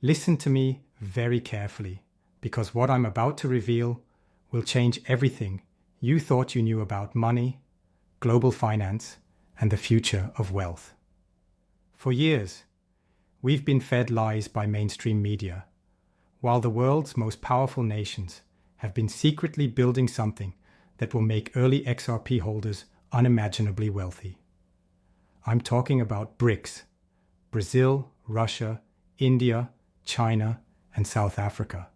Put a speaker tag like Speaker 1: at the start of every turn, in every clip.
Speaker 1: Listen to me very carefully, because what I'm about to reveal will change everything you thought you knew about money, global finance, and the future of wealth. For years, we've been fed lies by mainstream media, while the world's most powerful nations have been secretly building something that will make early XRP holders unimaginably wealthy. I'm talking about BRICS: Brazil, Russia, India, China, and South Africa.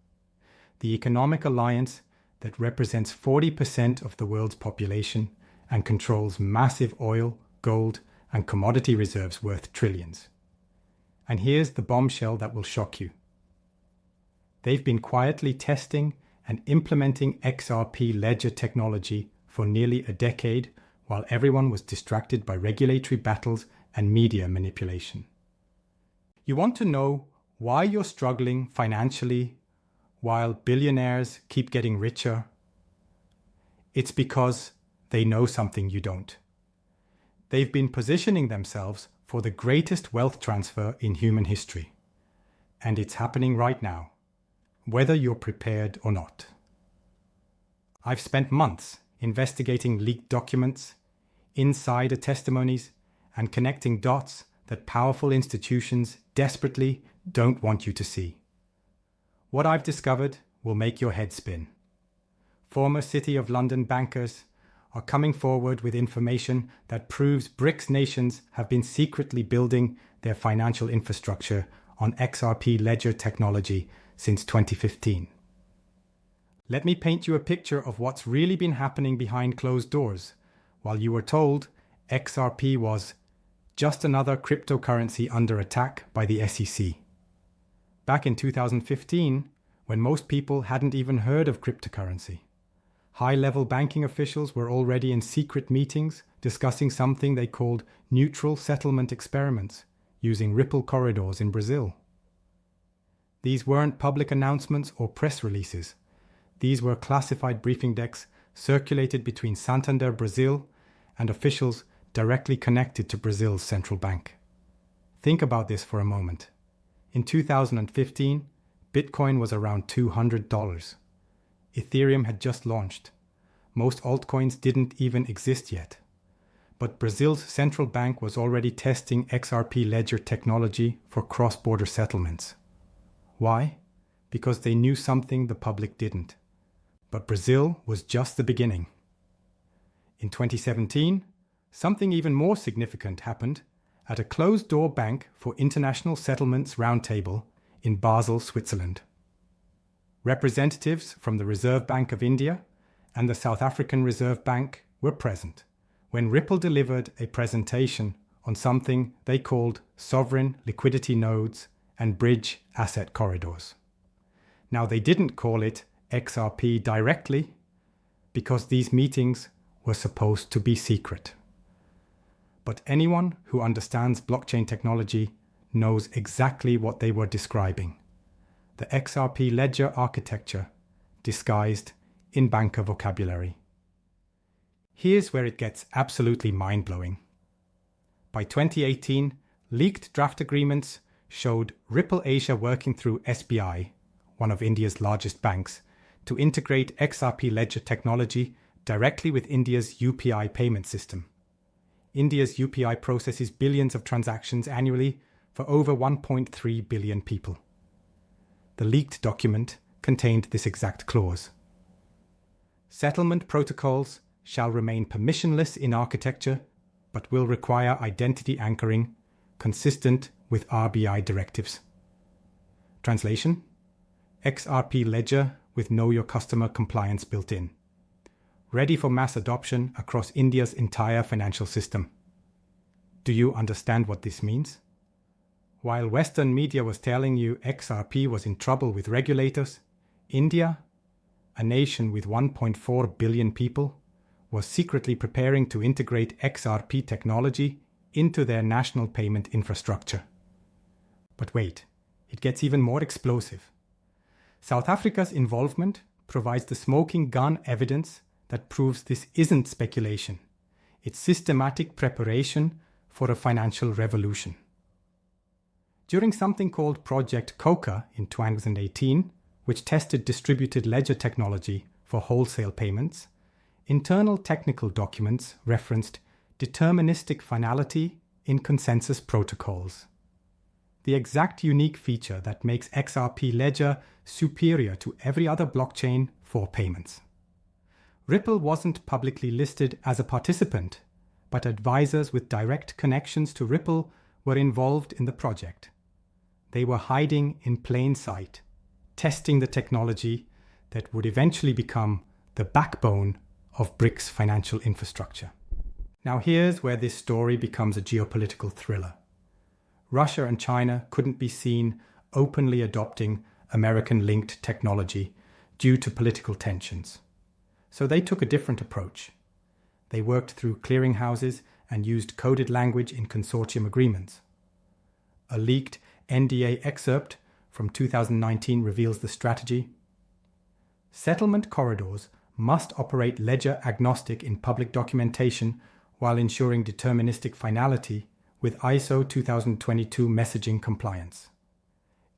Speaker 1: The economic alliance that represents 40% of the world's population and controls massive oil, gold, and commodity reserves worth trillions. And here's the bombshell that will shock you. They've been quietly testing and implementing XRP ledger technology for nearly a decade while everyone was distracted by regulatory battles and media manipulation. You want to know why you're struggling financially while billionaires keep getting richer? It's because they know something you don't. They've been positioning themselves for the greatest wealth transfer in human history. And it's happening right now, whether you're prepared or not. I've spent months investigating leaked documents, insider testimonies, and connecting dots that powerful institutions desperately don't want you to see. What I've discovered will make your head spin. Former City of London bankers are coming forward with information that proves BRICS nations have been secretly building their financial infrastructure on XRP ledger technology since 2015. Let me paint you a picture of what's really been happening behind closed doors, while you were told XRP was just another cryptocurrency under attack by the SEC. Back in 2015, when most people hadn't even heard of cryptocurrency, high-level banking officials were already in secret meetings discussing something they called neutral settlement experiments using Ripple corridors in Brazil. These weren't public announcements or press releases. These were classified briefing decks circulated between Santander Brazil and officials directly connected to Brazil's central bank. Think about this for a moment. In 2015, Bitcoin was around $200. Ethereum had just launched. Most altcoins didn't even exist yet. But Brazil's central bank was already testing XRP ledger technology for cross-border settlements. Why? Because they knew something the public didn't. But Brazil was just the beginning. In 2017, something even more significant happened at a closed-door Bank for International Settlements Roundtable in Basel, Switzerland. Representatives from the Reserve Bank of India and the South African Reserve Bank were present when Ripple delivered a presentation on something they called sovereign liquidity nodes and bridge asset corridors. Now, they didn't call it XRP directly because these meetings were supposed to be secret. But anyone who understands blockchain technology knows exactly what they were describing: the XRP ledger architecture disguised in banker vocabulary. Here's where it gets absolutely mind-blowing. By 2018, leaked draft agreements showed Ripple Asia working through SBI, one of India's largest banks, to integrate XRP ledger technology directly with India's UPI payment system. India's UPI processes billions of transactions annually for over 1.3 billion people. The leaked document contained this exact clause. Settlement protocols shall remain permissionless in architecture, but will require identity anchoring consistent with RBI directives. Translation: XRP ledger with Know Your Customer compliance built in. Ready for mass adoption across India's entire financial system. Do you understand what this means? While Western media was telling you XRP was in trouble with regulators, India, a nation with 1.4 billion people, was secretly preparing to integrate XRP technology into their national payment infrastructure. But wait, it gets even more explosive. South Africa's involvement provides the smoking gun evidence that proves this isn't speculation. It's systematic preparation for a financial revolution. During something called Project Coca in 2018, which tested distributed ledger technology for wholesale payments, internal technical documents referenced deterministic finality in consensus protocols. The exact unique feature that makes XRP Ledger superior to every other blockchain for payments. Ripple wasn't publicly listed as a participant, but advisors with direct connections to Ripple were involved in the project. They were hiding in plain sight, testing the technology that would eventually become the backbone of BRICS financial infrastructure. Now here's where this story becomes a geopolitical thriller. Russia and China couldn't be seen openly adopting American-linked technology due to political tensions. So they took a different approach. They worked through clearinghouses and used coded language in consortium agreements. A leaked NDA excerpt from 2019 reveals the strategy. Settlement corridors must operate ledger agnostic in public documentation while ensuring deterministic finality with ISO 2022 messaging compliance.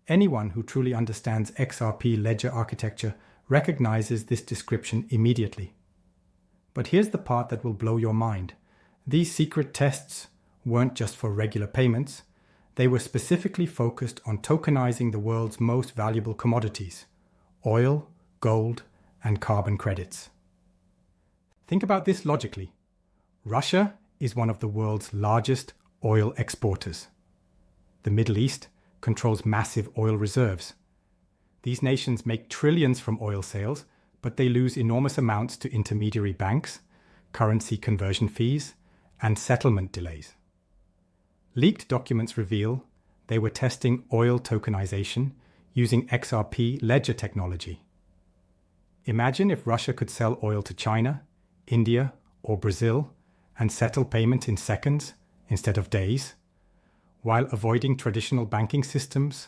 Speaker 1: Anyone who truly understands XRP ledger architecture recognizes this description immediately. But here's the part that will blow your mind. These secret tests weren't just for regular payments. They were specifically focused on tokenizing the world's most valuable commodities: oil, gold, and carbon credits. Think about this logically. Russia is one of the world's largest oil exporters. The Middle East controls massive oil reserves. These nations make trillions from oil sales, but they lose enormous amounts to intermediary banks, currency conversion fees, and settlement delays. Leaked documents reveal they were testing oil tokenization using XRP ledger technology. Imagine if Russia could sell oil to China, India, or Brazil and settle payment in seconds instead of days, while avoiding traditional banking systems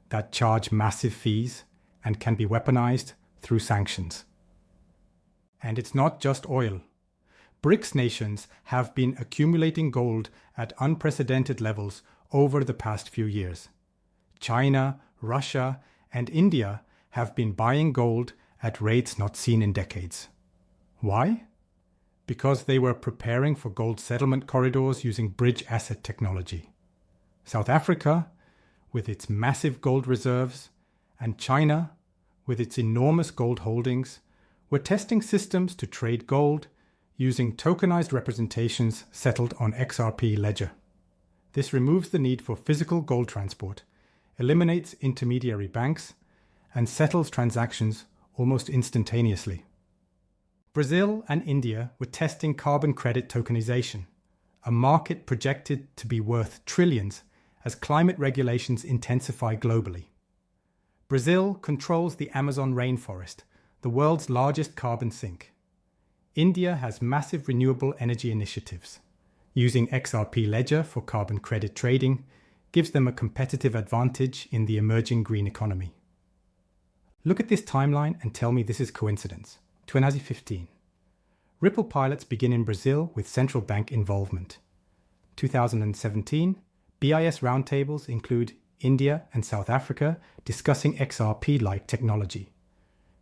Speaker 1: that charge massive fees and can be weaponized through sanctions. And it's not just oil. BRICS nations have been accumulating gold at unprecedented levels over the past few years. China, Russia, and India have been buying gold at rates not seen in decades. Why? Because they were preparing for gold settlement corridors using bridge asset technology. South Africa, with its massive gold reserves, and China, with its enormous gold holdings, were testing systems to trade gold using tokenized representations settled on XRP Ledger. This removes the need for physical gold transport, eliminates intermediary banks, and settles transactions almost instantaneously. Brazil and India were testing carbon credit tokenization, a market projected to be worth trillions as climate regulations intensify globally. Brazil controls the Amazon rainforest, the world's largest carbon sink. India has massive renewable energy initiatives. Using XRP Ledger for carbon credit trading gives them a competitive advantage in the emerging green economy. Look at this timeline and tell me this is coincidence. 2015. Ripple pilots begin in Brazil with central bank involvement. 2017. BIS roundtables include India and South Africa discussing XRP-like technology.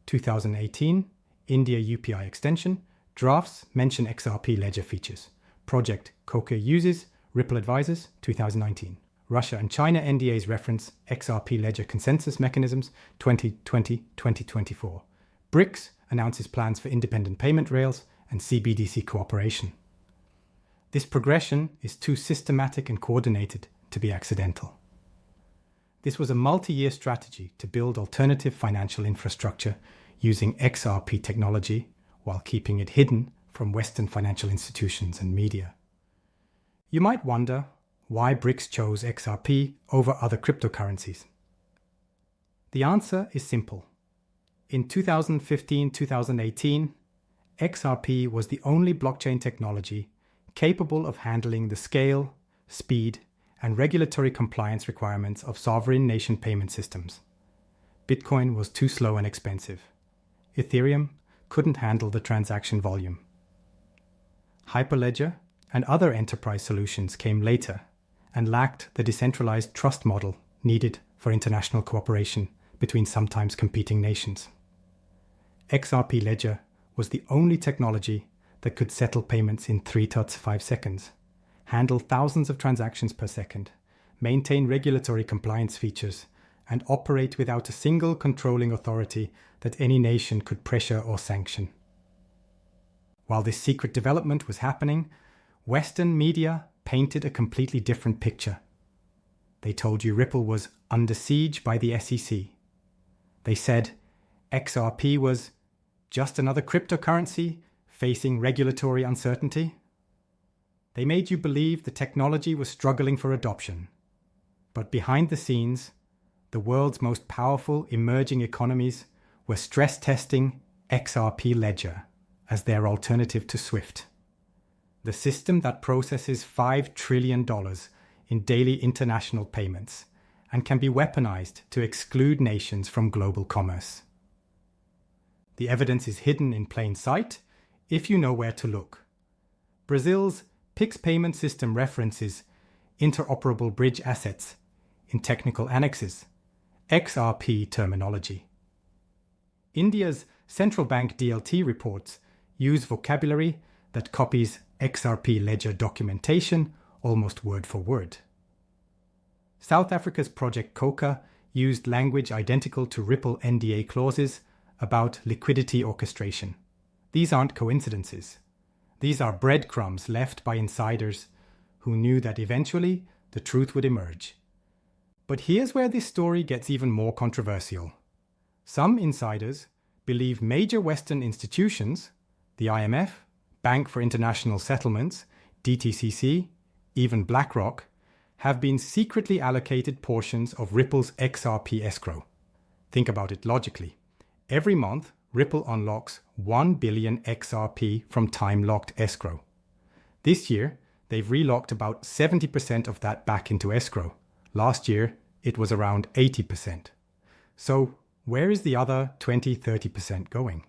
Speaker 1: 2018. India UPI extension. Drafts mention XRP ledger features. Project Coca uses Ripple advisors. 2019. Russia and China NDAs reference XRP ledger consensus mechanisms 2020-2024. BRICS announces plans for independent payment rails and CBDC cooperation. This progression is too systematic and coordinated to be accidental. This was a multi-year strategy to build alternative financial infrastructure using XRP technology while keeping it hidden from Western financial institutions and media. You might wonder why BRICS chose XRP over other cryptocurrencies. The answer is simple. In 2015-2018, XRP was the only blockchain technology capable of handling the scale, speed, and regulatory compliance requirements of sovereign nation payment systems. Bitcoin was too slow and expensive. Ethereum couldn't handle the transaction volume. Hyperledger and other enterprise solutions came later and lacked the decentralized trust model needed for international cooperation between sometimes competing nations. XRP Ledger was the only technology that could settle payments in 3 to 5 seconds, handle thousands of transactions per second, maintain regulatory compliance features, and operate without a single controlling authority that any nation could pressure or sanction. While this secret development was happening, Western media painted a completely different picture. They told you Ripple was under siege by the SEC. They said XRP was just another cryptocurrency facing regulatory uncertainty. They made you believe the technology was struggling for adoption. But behind the scenes, the world's most powerful emerging economies were stress testing XRP Ledger as their alternative to SWIFT, the system that processes $5 trillion in daily international payments and can be weaponized to exclude nations from global commerce. The evidence is hidden in plain sight if you know where to look. Brazil's PIX payment system references interoperable bridge assets in technical annexes, XRP terminology. India's central bank DLT reports use vocabulary that copies XRP Ledger documentation almost word for word. South Africa's Project Coca used language identical to Ripple NDA clauses about liquidity orchestration. These aren't coincidences. These are breadcrumbs left by insiders who knew that eventually the truth would emerge. But here's where this story gets even more controversial. Some insiders believe major Western institutions, the IMF, Bank for International Settlements, DTCC, even BlackRock, have been secretly allocated portions of Ripple's XRP escrow. Think about it logically. Every month, Ripple unlocks 1 billion XRP from time-locked escrow. This year, they've relocked about 70% of that back into escrow. Last year, it was around 80%. So, where is the other 20-30% going?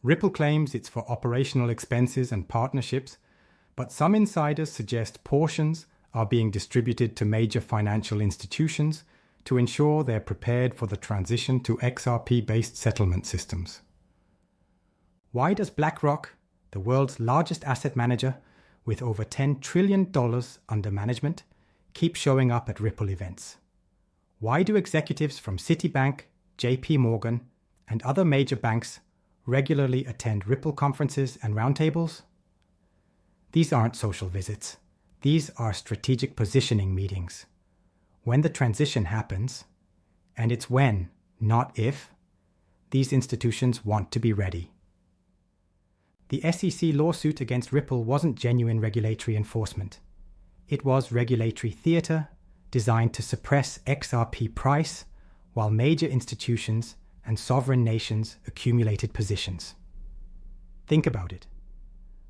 Speaker 1: Ripple claims it's for operational expenses and partnerships, but some insiders suggest portions are being distributed to major financial institutions to ensure they're prepared for the transition to XRP-based settlement systems. Why does BlackRock, the world's largest asset manager with over $10 trillion under management, keep showing up at Ripple events? Why do executives from Citibank, JP Morgan, and other major banks regularly attend Ripple conferences and roundtables? These aren't social visits. These are strategic positioning meetings. When the transition happens, and it's when, not if, these institutions want to be ready. The SEC lawsuit against Ripple wasn't genuine regulatory enforcement. It was regulatory theater designed to suppress XRP price while major institutions and sovereign nations accumulated positions. Think about it.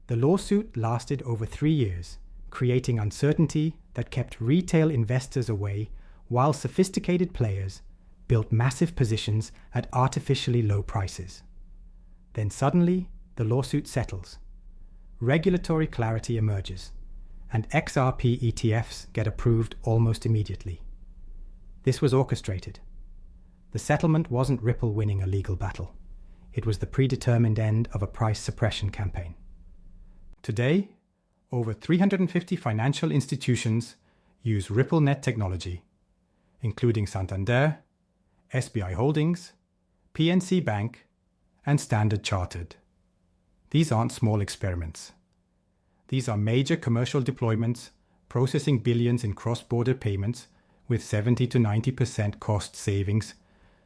Speaker 1: The lawsuit lasted over 3 years, creating uncertainty that kept retail investors away while sophisticated players built massive positions at artificially low prices. Then suddenly, the lawsuit settles. Regulatory clarity emerges, and XRP ETFs get approved almost immediately. This was orchestrated. The settlement wasn't Ripple winning a legal battle. It was the predetermined end of a price suppression campaign. Today, over 350 financial institutions use RippleNet technology, including Santander, SBI Holdings, PNC Bank, and Standard Chartered. These aren't small experiments. These are major commercial deployments processing billions in cross-border payments with 70 to 90% cost savings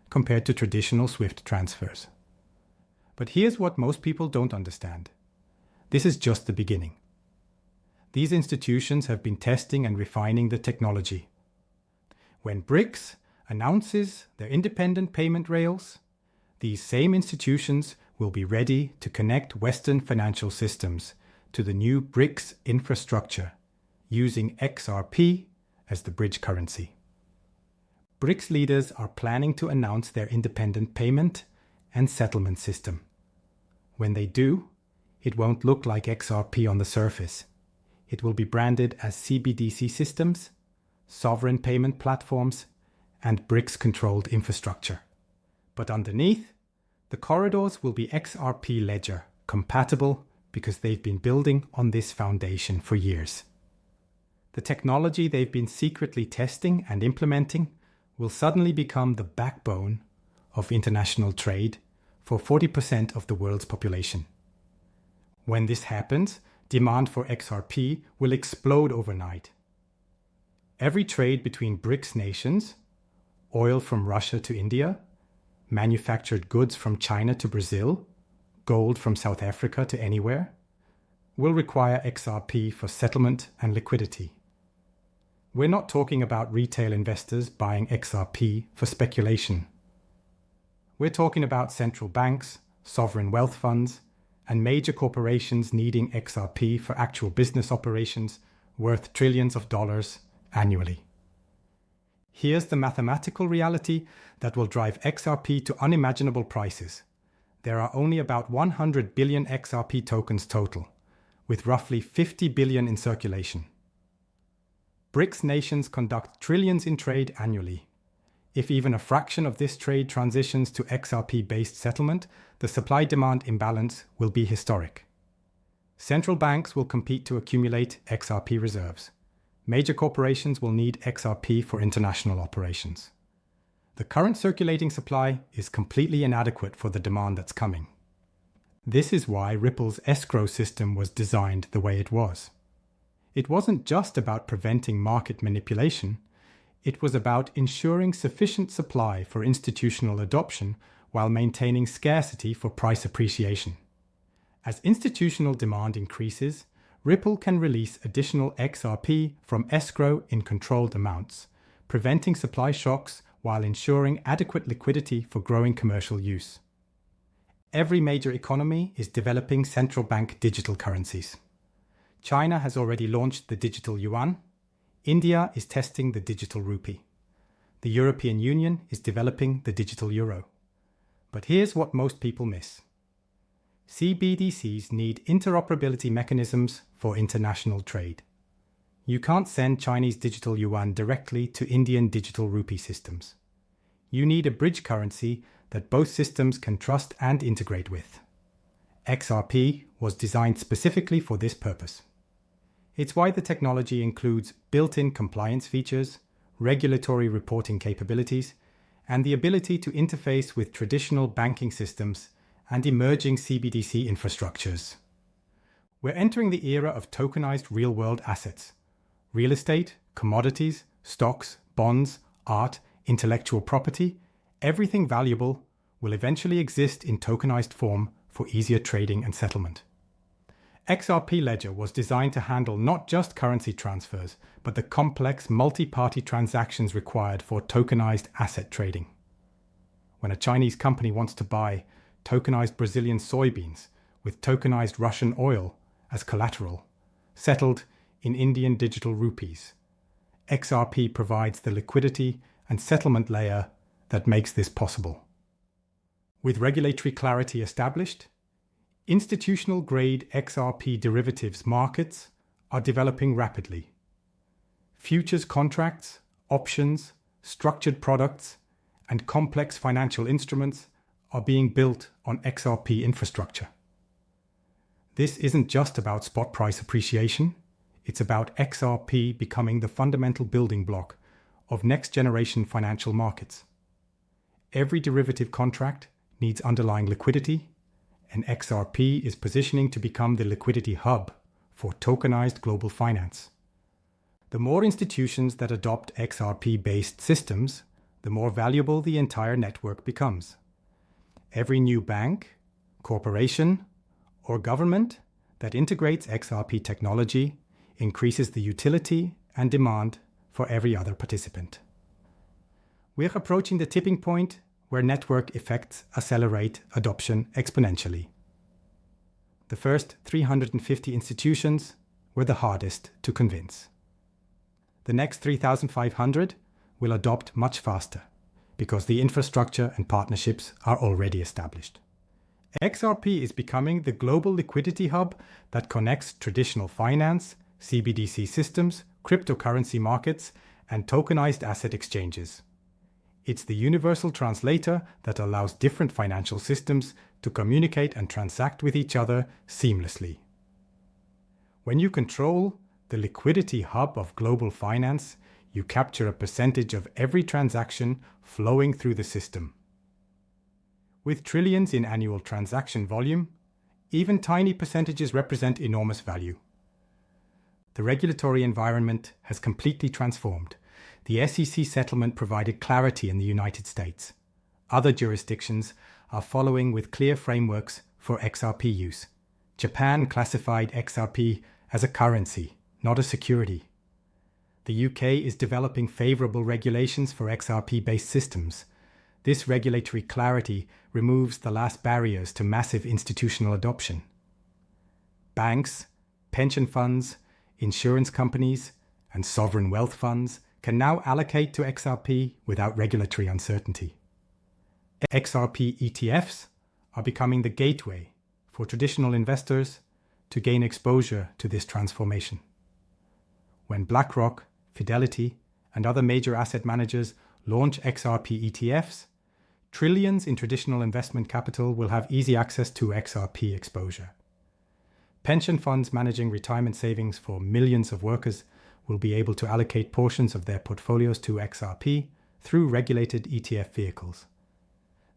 Speaker 1: compared to traditional SWIFT transfers. But here's what most people don't understand. This is just the beginning. These institutions have been testing and refining the technology. When BRICS announces their independent payment rails, these same institutions will be ready to connect Western financial systems to the new BRICS infrastructure using XRP as the bridge currency. BRICS leaders are planning to announce their independent payment and settlement system. When they do, it won't look like XRP on the surface. It will be branded as CBDC systems, sovereign payment platforms, and BRICS-controlled infrastructure. But underneath, the corridors will be XRP ledger compatible because they've been building on this foundation for years. The technology they've been secretly testing and implementing will suddenly become the backbone of international trade for 40% of the world's population. When this happens, demand for XRP will explode overnight. Every trade between BRICS nations, oil from Russia to India, manufactured goods from China to Brazil, gold from South Africa to anywhere, will require XRP for settlement and liquidity. We're not talking about retail investors buying XRP for speculation. We're talking about central banks, sovereign wealth funds, and major corporations needing XRP for actual business operations worth trillions of dollars annually. Here's the mathematical reality that will drive XRP to unimaginable prices. There are only about 100 billion XRP tokens total, with roughly 50 billion in circulation. BRICS nations conduct trillions in trade annually. If even a fraction of this trade transitions to XRP-based settlement, the supply-demand imbalance will be historic. Central banks will compete to accumulate XRP reserves. Major corporations will need XRP for international operations. The current circulating supply is completely inadequate for the demand that's coming. This is why Ripple's escrow system was designed the way it was. It wasn't just about preventing market manipulation, it was about ensuring sufficient supply for institutional adoption while maintaining scarcity for price appreciation. As institutional demand increases, Ripple can release additional XRP from escrow in controlled amounts, preventing supply shocks while ensuring adequate liquidity for growing commercial use. Every major economy is developing central bank digital currencies. China has already launched the digital yuan. India is testing the digital rupee. The European Union is developing the digital euro. But here's what most people miss. CBDCs need interoperability mechanisms for international trade. You can't send Chinese digital yuan directly to Indian digital rupee systems. You need a bridge currency that both systems can trust and integrate with. XRP was designed specifically for this purpose. It's why the technology includes built-in compliance features, regulatory reporting capabilities, and the ability to interface with traditional banking systems and emerging CBDC infrastructures. We're entering the era of tokenized real-world assets. Real estate, commodities, stocks, bonds, art, intellectual property, everything valuable will eventually exist in tokenized form for easier trading and settlement. XRP Ledger was designed to handle not just currency transfers, but the complex multi-party transactions required for tokenized asset trading. When a Chinese company wants to buy tokenized Brazilian soybeans with tokenized Russian oil as collateral, settled in Indian digital rupees, XRP provides the liquidity and settlement layer that makes this possible. With regulatory clarity established, institutional-grade XRP derivatives markets are developing rapidly. Futures contracts, options, structured products, and complex financial instruments are being built on XRP infrastructure. This isn't just about spot price appreciation, it's about XRP becoming the fundamental building block of next-generation financial markets. Every derivative contract needs underlying liquidity, and XRP is positioning to become the liquidity hub for tokenized global finance. The more institutions that adopt XRP-based systems, the more valuable the entire network becomes. Every new bank, corporation, or government that integrates XRP technology increases the utility and demand for every other participant. We're approaching the tipping point where network effects accelerate adoption exponentially. The first 350 institutions were the hardest to convince. The next 3,500 will adopt much faster because the infrastructure and partnerships are already established. XRP is becoming the global liquidity hub that connects traditional finance, CBDC systems, cryptocurrency markets, and tokenized asset exchanges. It's the universal translator that allows different financial systems to communicate and transact with each other seamlessly. When you control the liquidity hub of global finance, you capture a percentage of every transaction flowing through the system. With trillions in annual transaction volume, even tiny percentages represent enormous value. The regulatory environment has completely transformed. The SEC settlement provided clarity in the United States. Other jurisdictions are following with clear frameworks for XRP use. Japan classified XRP as a currency, not a security. The UK is developing favorable regulations for XRP-based systems. This regulatory clarity removes the last barriers to massive institutional adoption. Banks, pension funds, insurance companies, and sovereign wealth funds can now allocate to XRP without regulatory uncertainty. XRP ETFs are becoming the gateway for traditional investors to gain exposure to this transformation. When BlackRock, Fidelity, and other major asset managers launch XRP ETFs, trillions in traditional investment capital will have easy access to XRP exposure. Pension funds managing retirement savings for millions of workers will be able to allocate portions of their portfolios to XRP through regulated ETF vehicles.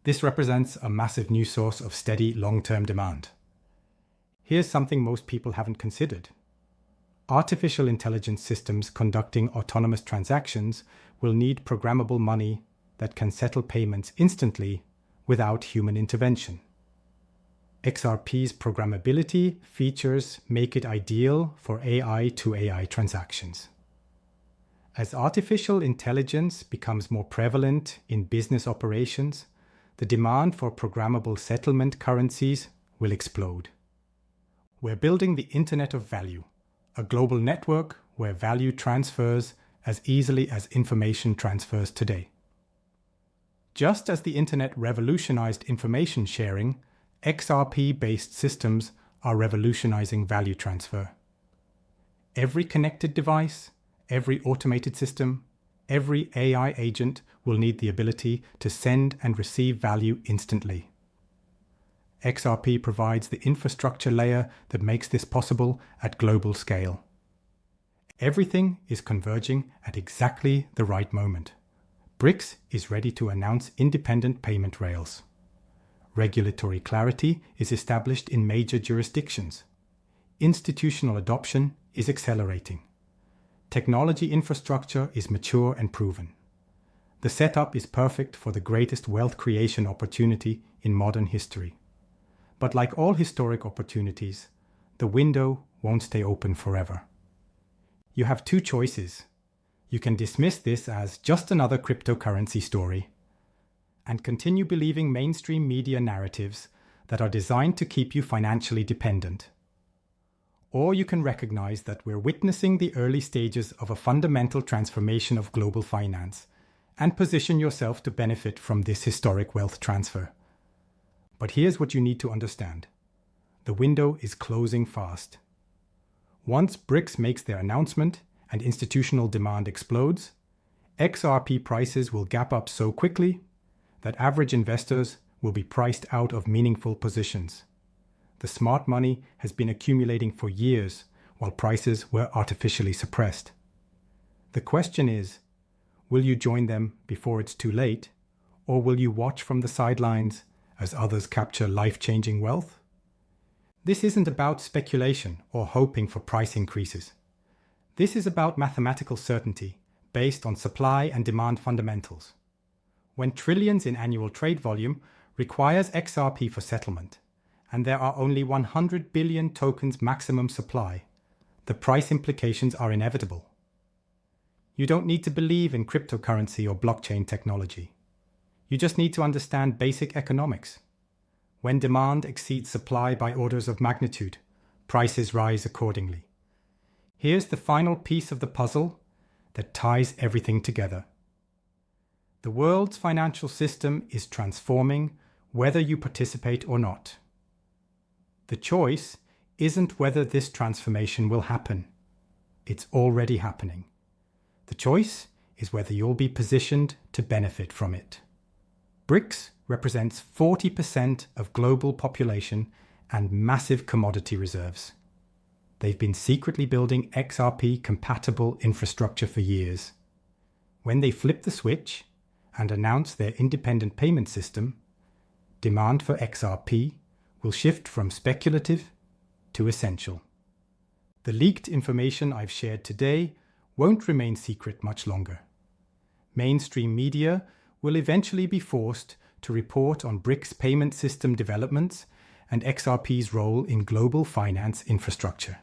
Speaker 1: This represents a massive new source of steady long-term demand. Here's something most people haven't considered. Artificial intelligence systems conducting autonomous transactions will need programmable money that can settle payments instantly without human intervention. XRP's programmability features make it ideal for AI to AI transactions. As artificial intelligence becomes more prevalent in business operations, the demand for programmable settlement currencies will explode. We're building the Internet of Value, a global network where value transfers as easily as information transfers today. Just as the Internet revolutionized information sharing, XRP-based systems are revolutionizing value transfer. Every connected device, every automated system, every AI agent will need the ability to send and receive value instantly. XRP provides the infrastructure layer that makes this possible at global scale. Everything is converging at exactly the right moment. BRICS is ready to announce independent payment rails. Regulatory clarity is established in major jurisdictions. Institutional adoption is accelerating. Technology infrastructure is mature and proven. The setup is perfect for the greatest wealth creation opportunity in modern history. But like all historic opportunities, the window won't stay open forever. You have two choices. You can dismiss this as just another cryptocurrency story and continue believing mainstream media narratives that are designed to keep you financially dependent. Or you can recognize that we're witnessing the early stages of a fundamental transformation of global finance and position yourself to benefit from this historic wealth transfer. But here's what you need to understand. The window is closing fast. Once BRICS makes their announcement and institutional demand explodes, XRP prices will gap up so quickly that average investors will be priced out of meaningful positions. The smart money has been accumulating for years while prices were artificially suppressed. The question is, will you join them before it's too late, or will you watch from the sidelines as others capture life-changing wealth? This isn't about speculation or hoping for price increases. This is about mathematical certainty based on supply and demand fundamentals. When trillions in annual trade volume requires XRP for settlement, and there are only 100 billion tokens maximum supply, the price implications are inevitable. You don't need to believe in cryptocurrency or blockchain technology. You just need to understand basic economics. When demand exceeds supply by orders of magnitude, prices rise accordingly. Here's the final piece of the puzzle that ties everything together. The world's financial system is transforming whether you participate or not. The choice isn't whether this transformation will happen. It's already happening. The choice is whether you'll be positioned to benefit from it. BRICS represents 40% of global population and massive commodity reserves. They've been secretly building XRP-compatible infrastructure for years. When they flip the switch and announce their independent payment system, demand for XRP will shift from speculative to essential. The leaked information I've shared today won't remain secret much longer. Mainstream media will eventually be forced to report on BRICS payment system developments and XRP's role in global finance infrastructure.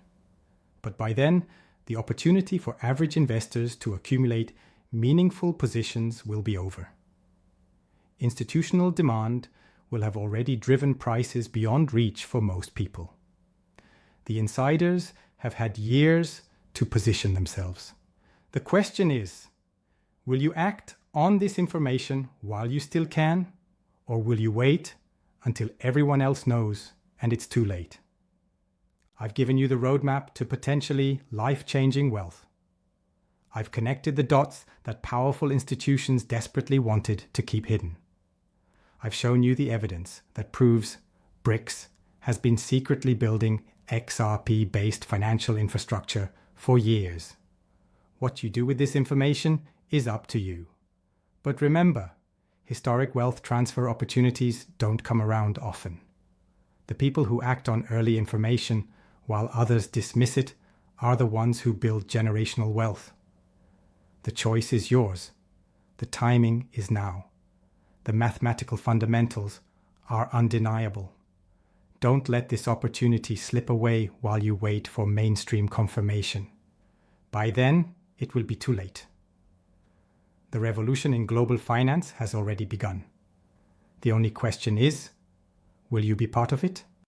Speaker 1: But by then, the opportunity for average investors to accumulate meaningful positions will be over. Institutional demand will have already driven prices beyond reach for most people. The insiders have had years to position themselves. The question is, will you act on this information while you still can, or will you wait until everyone else knows and it's too late? I've given you the roadmap to potentially life-changing wealth. I've connected the dots that powerful institutions desperately wanted to keep hidden. I've shown you the evidence that proves BRICS has been secretly building XRP-based financial infrastructure for years. What you do with this information is up to you. But remember, historic wealth transfer opportunities don't come around often. The people who act on early information while others dismiss it are the ones who build generational wealth. The choice is yours. The timing is now. The mathematical fundamentals are undeniable. Don't let this opportunity slip away while you wait for mainstream confirmation. By then, it will be too late. The revolution in global finance has already begun. The only question is, will you be part of it?